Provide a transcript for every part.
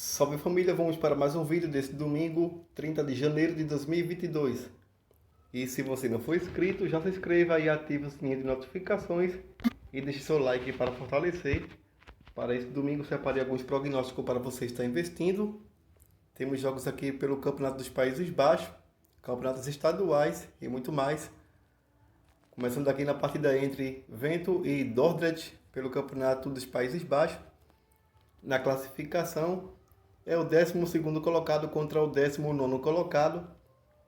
Salve família, vamos para mais um vídeo desse domingo, 30 de janeiro de 2022. E se você não for inscrito, já se inscreva e ative o sininho de notificações e deixe seu like para fortalecer. Para esse domingo separei alguns prognósticos para você estar investindo. Temos jogos aqui pelo Campeonato dos Países Baixos, campeonatos estaduais e muito mais. Começando aqui na partida entre Vento e Dordrecht pelo Campeonato dos Países Baixos. Na classificação é o 12º colocado contra o 19º colocado.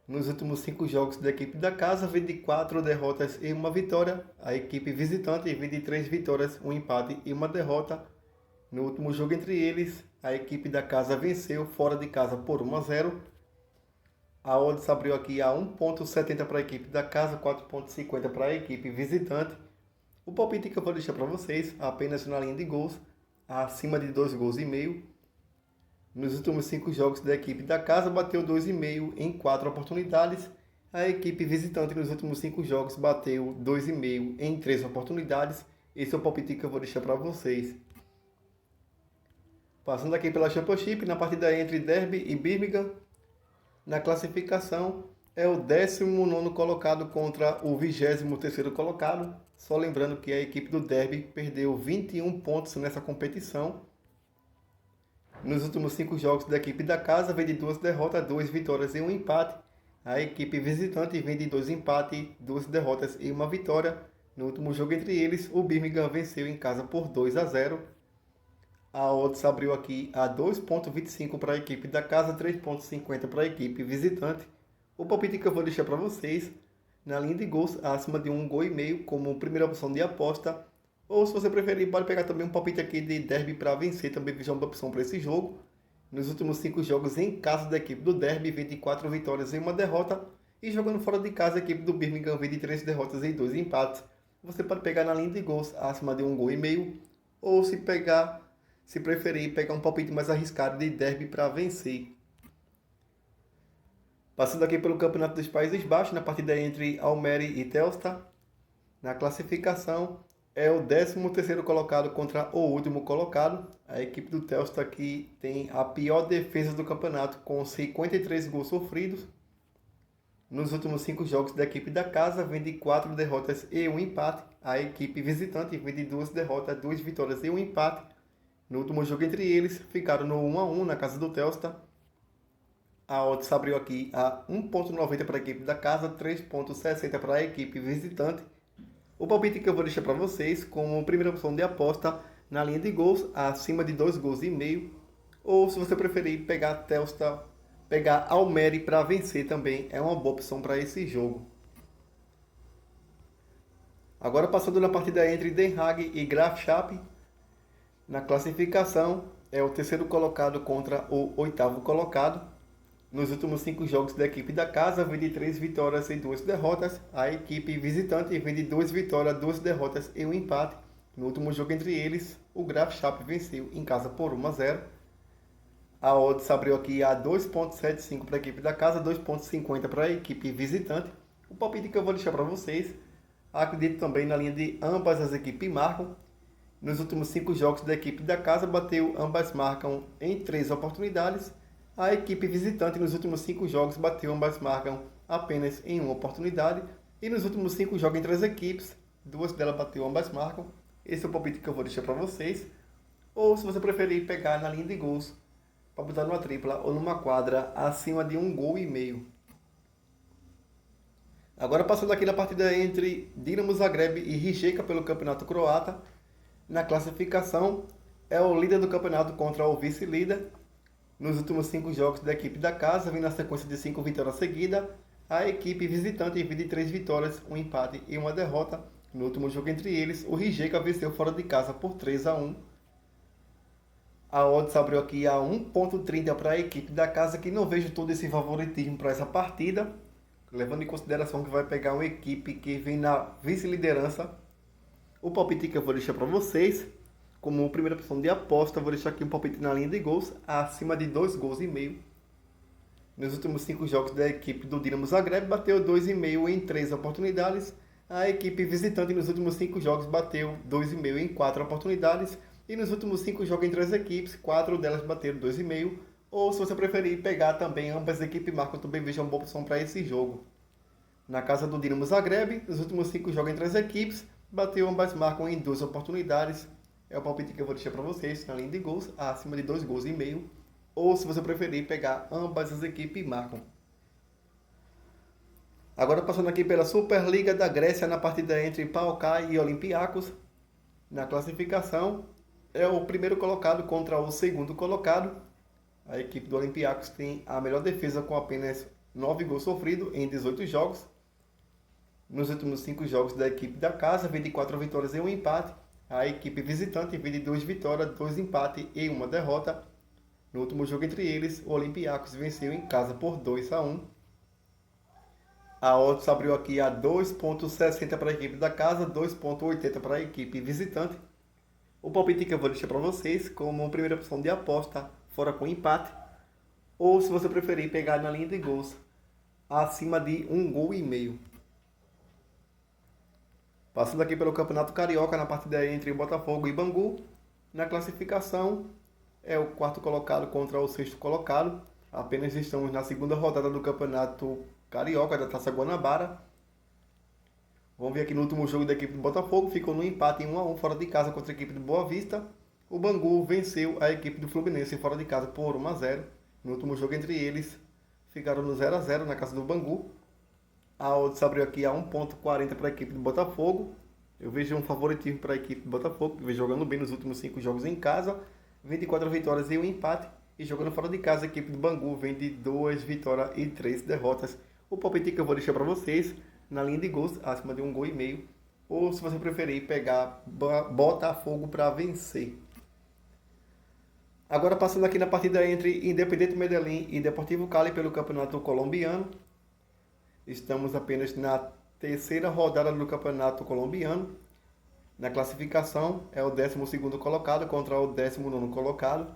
Nos últimos 5 jogos da equipe da casa, vem de 4 derrotas e 1 vitória. A equipe visitante vem de 3 vitórias, 1 empate e 1 derrota. No último jogo entre eles, a equipe da casa venceu fora de casa por 1-0. A odds abriu aqui a 1,70 para a equipe da casa, 4,50 para a equipe visitante. O palpite que eu vou deixar para vocês, apenas na linha de gols, acima de 2 gols e meio. Nos últimos 5 jogos da equipe da casa, bateu 2,5 em 4 oportunidades. A equipe visitante nos últimos 5 jogos bateu 2,5 em 3 oportunidades. Esse é o palpite que eu vou deixar para vocês. Passando aqui pela Championship, na partida entre Derby e Birmingham. Na classificação, é o 19º colocado contra o 23º colocado. Só lembrando que a equipe do Derby perdeu 21 pontos nessa competição. Nos últimos 5 jogos da equipe da casa, vem de 2 derrotas, 2 vitórias e 1 empate. A equipe visitante vem de 2 empates, 2 derrotas e 1 vitória. No último jogo entre eles, o Birmingham venceu em casa por 2-0. A odds abriu aqui a 2,25 para a equipe da casa, 3,50 para a equipe visitante. O palpite que eu vou deixar para vocês, na linha de gols, acima de 1 gol e meio, como primeira opção de aposta. Ou se você preferir, pode pegar também um palpite aqui de Derby para vencer, também veja uma opção para esse jogo. Nos últimos 5 jogos em casa da equipe do Derby, vem de 4 vitórias e 1 derrota. E jogando fora de casa, a equipe do Birmingham vem de 3 derrotas e 2 empates. Você pode pegar na linha de gols acima de 1 gol e meio. Ou se preferir, pegar um palpite mais arriscado de Derby para vencer. Passando aqui pelo Campeonato dos Países Baixos, na partida entre Almere e Telstar. Na classificação, é o 13º colocado contra o último colocado. A equipe do Telstar aqui tem a pior defesa do campeonato, com 53 gols sofridos. Nos últimos 5 jogos da equipe da casa, vem de 4 derrotas e 1 empate. A equipe visitante vem de 2 derrotas, 2 vitórias e 1 empate. No último jogo entre eles, ficaram no 1-1 na casa do Telstar. A odds abriu aqui a 1,90 para a equipe da casa, 3,60 para a equipe visitante. O palpite que eu vou deixar para vocês, como primeira opção de aposta, na linha de gols, acima de 2 gols e meio. Ou se você preferir, pegar Telstar, pegar Almere para vencer também, é uma boa opção para esse jogo. Agora passando na partida entre Den Haag e Graafschap. Na classificação, é o 3º colocado contra o 8º colocado. Nos últimos 5 jogos da equipe da casa, vem de 3 vitórias e 2 derrotas. A equipe visitante vem de 2 vitórias, 2 derrotas e 1 empate. No último jogo entre eles, o Graafschap venceu em casa por 1-0. A odds abriu aqui a 2,75 para a equipe da casa, 2,50 para a equipe visitante. O palpite que eu vou deixar para vocês, acredito também na linha de ambas as equipes marcam. Nos últimos 5 jogos da equipe da casa, ambas marcam em 3 oportunidades. A equipe visitante nos últimos 5 jogos ambas marcam apenas em 1 oportunidade. E nos últimos 5 jogos entre as equipes, 2 delas ambas marcam. Esse é o palpite que eu vou deixar para vocês. Ou se você preferir, pegar na linha de gols, para botar numa tripla ou numa quadra acima de 1 gol e meio. Agora passando aqui na partida entre Dinamo Zagreb e Rijeka pelo Campeonato Croata. Na classificação, é o líder do campeonato contra o vice-líder. Nos últimos 5 jogos da equipe da casa, vem na sequência de 5 vitórias seguidas. A equipe visitante vem de 3 vitórias, 1 empate e 1 derrota. No último jogo entre eles, o Rijeka venceu fora de casa por 3-1. A odds abriu aqui a 1,30 para a equipe da casa, que não vejo todo esse favoritismo para essa partida, levando em consideração que vai pegar uma equipe que vem na vice-liderança. O palpite que eu vou deixar para vocês, como primeira opção de aposta, vou deixar aqui um palpite na linha de gols, acima de 2 gols e meio. Nos últimos 5 jogos da equipe do Dinamo Zagreb, bateu 2,5 em 3 oportunidades. A equipe visitante nos últimos 5 jogos bateu 2,5 em 4 oportunidades. E nos últimos 5 jogos entre as equipes, 4 delas bateram 2,5. Ou se você preferir pegar também ambas as equipes marcam, também veja uma boa opção para esse jogo. Na casa do Dinamo Zagreb, nos últimos 5 jogos entre as equipes, bateu ambas marcam em 2 oportunidades. É o palpite que eu vou deixar para vocês, na linha de gols, acima de 2,5 gols. Ou se você preferir pegar ambas as equipes marcam. Agora passando aqui pela Superliga da Grécia, na partida entre PAOK e Olympiacos. Na classificação, é o primeiro colocado contra o segundo colocado. A equipe do Olympiacos tem a melhor defesa com apenas 9 gols sofridos em 18 jogos. Nos últimos 5 jogos da equipe da casa, vem de 4 vitórias e 1 empate. A equipe visitante vem de 2 vitórias, 2 empates e 1 derrota. No último jogo entre eles, o Olympiacos venceu em casa por 2-1. A odds abriu aqui a 2,60 para a equipe da casa, 2,80 para a equipe visitante. O palpite que eu vou deixar para vocês como primeira opção de aposta, fora com empate. Ou se você preferir pegar na linha de gols, acima de 1,5 gols. Passando aqui pelo Campeonato Carioca, na partida entre Botafogo e Bangu. Na classificação, é o quarto colocado contra o sexto colocado. Apenas estamos na segunda rodada do Campeonato Carioca, da Taça Guanabara. Vamos ver aqui no último jogo da equipe do Botafogo, ficou no empate em 1-1 fora de casa contra a equipe do Boa Vista. O Bangu venceu a equipe do Fluminense fora de casa por 1-0. No último jogo entre eles, ficaram no 0-0 na casa do Bangu. A odds abriu aqui a 1,40 para a equipe do Botafogo. Eu vejo um favoritismo para a equipe do Botafogo, que vem jogando bem nos últimos 5 jogos em casa. 24 vitórias e 1 empate. E jogando fora de casa, a equipe do Bangu vem de 2 vitórias e 3 derrotas. O palpite que eu vou deixar para vocês, na linha de gols, acima de 1,5 gols. Ou se você preferir, pegar Botafogo para vencer. Agora passando aqui na partida entre Independiente Medellín e Deportivo Cali pelo Campeonato Colombiano. Estamos apenas na terceira rodada do Campeonato Colombiano. Na classificação, é o 12º colocado contra o 19º colocado.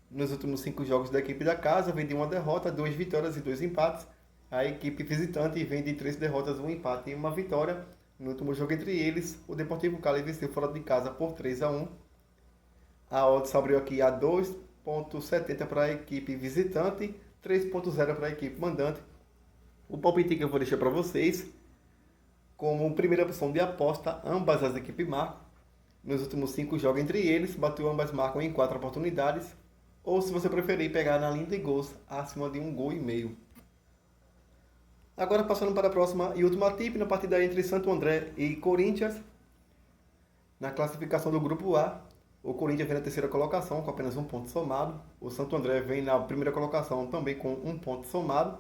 Nos últimos 5 jogos da equipe da casa, vem de 1 derrota, 2 vitórias e 2 empates. A equipe visitante vem de 3 derrotas, 1 empate e 1 vitória. No último jogo entre eles, o Deportivo Cali venceu fora de casa por 3-1. A odds abriu aqui a 2,70 para a equipe visitante, 3,0 para a equipe mandante. O palpite que eu vou deixar para vocês, como primeira opção de aposta, ambas as equipes marcam. Nos últimos 5 jogos entre eles, bateu ambas marcam em 4 oportunidades. Ou se você preferir, pegar na linha de gols, acima de 1,5 gols. Agora passando para a próxima e última tip, na partida entre Santo André e Corinthians. Na classificação do grupo A, o Corinthians vem na terceira colocação com apenas 1 ponto somado. O Santo André vem na primeira colocação também com 1 ponto somado.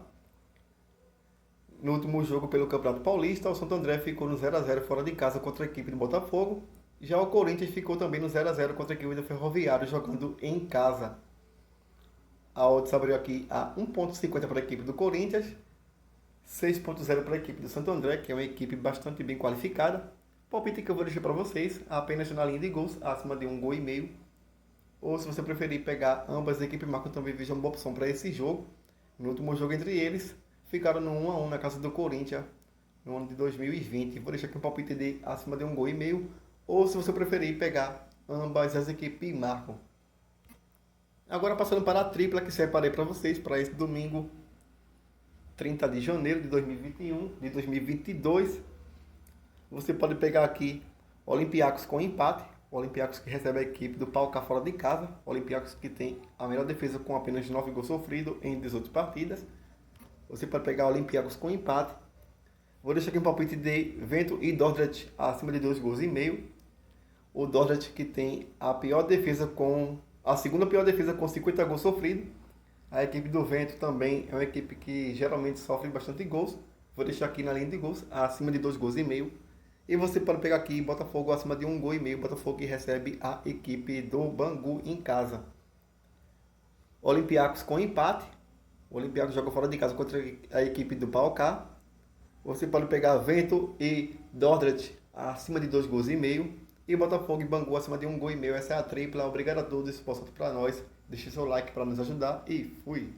No último jogo pelo Campeonato Paulista, o Santo André ficou no 0-0 fora de casa contra a equipe do Botafogo. Já o Corinthians ficou também no 0-0 contra a equipe do Ferroviário, jogando em casa. A odds abriu aqui a 1,50 para a equipe do Corinthians, 6,0 para a equipe do Santo André, que é uma equipe bastante bem qualificada. Palpite que eu vou deixar para vocês, apenas na linha de gols, acima de 1,5 gols. Ou se você preferir pegar ambas as equipes marcam, também veja uma boa opção para esse jogo. No último jogo entre eles, ficaram no 1-1 na casa do Corinthians, no ano de 2020. Vou deixar aqui um palpite de acima de 1,5 gols. Ou se você preferir pegar ambas as equipes marcam. Agora passando para a tripla que separei para vocês, para esse domingo, 30 de janeiro de 2021, de 2022. Você pode pegar aqui Olympiacos com empate. Olympiacos que recebe a equipe do PAOK fora de casa. Olympiacos que tem a melhor defesa com apenas 9 gols sofridos em 18 partidas. Você pode pegar Olympiacos com empate. Vou deixar aqui um palpite de Vento e Dordrecht acima de 2,5 gols. O Dordrecht que tem a pior defesa a segunda pior defesa com 50 gols sofridos. A equipe do Vento também é uma equipe que geralmente sofre bastante gols. Vou deixar aqui na linha de gols acima de 2,5 gols. E você pode pegar aqui Botafogo acima de 1,5 gols. Botafogo que recebe a equipe do Bangu em casa. Olympiacos com empate. O Olympiacos joga fora de casa contra a equipe do PAOK. Você pode pegar Vento e Dordrecht acima de 2,5 gols. E Botafogo e Bangu acima de 1,5 gols. Essa é a tripla. Obrigado a todos. Isso para nós. Deixe seu like para nos ajudar. E fui!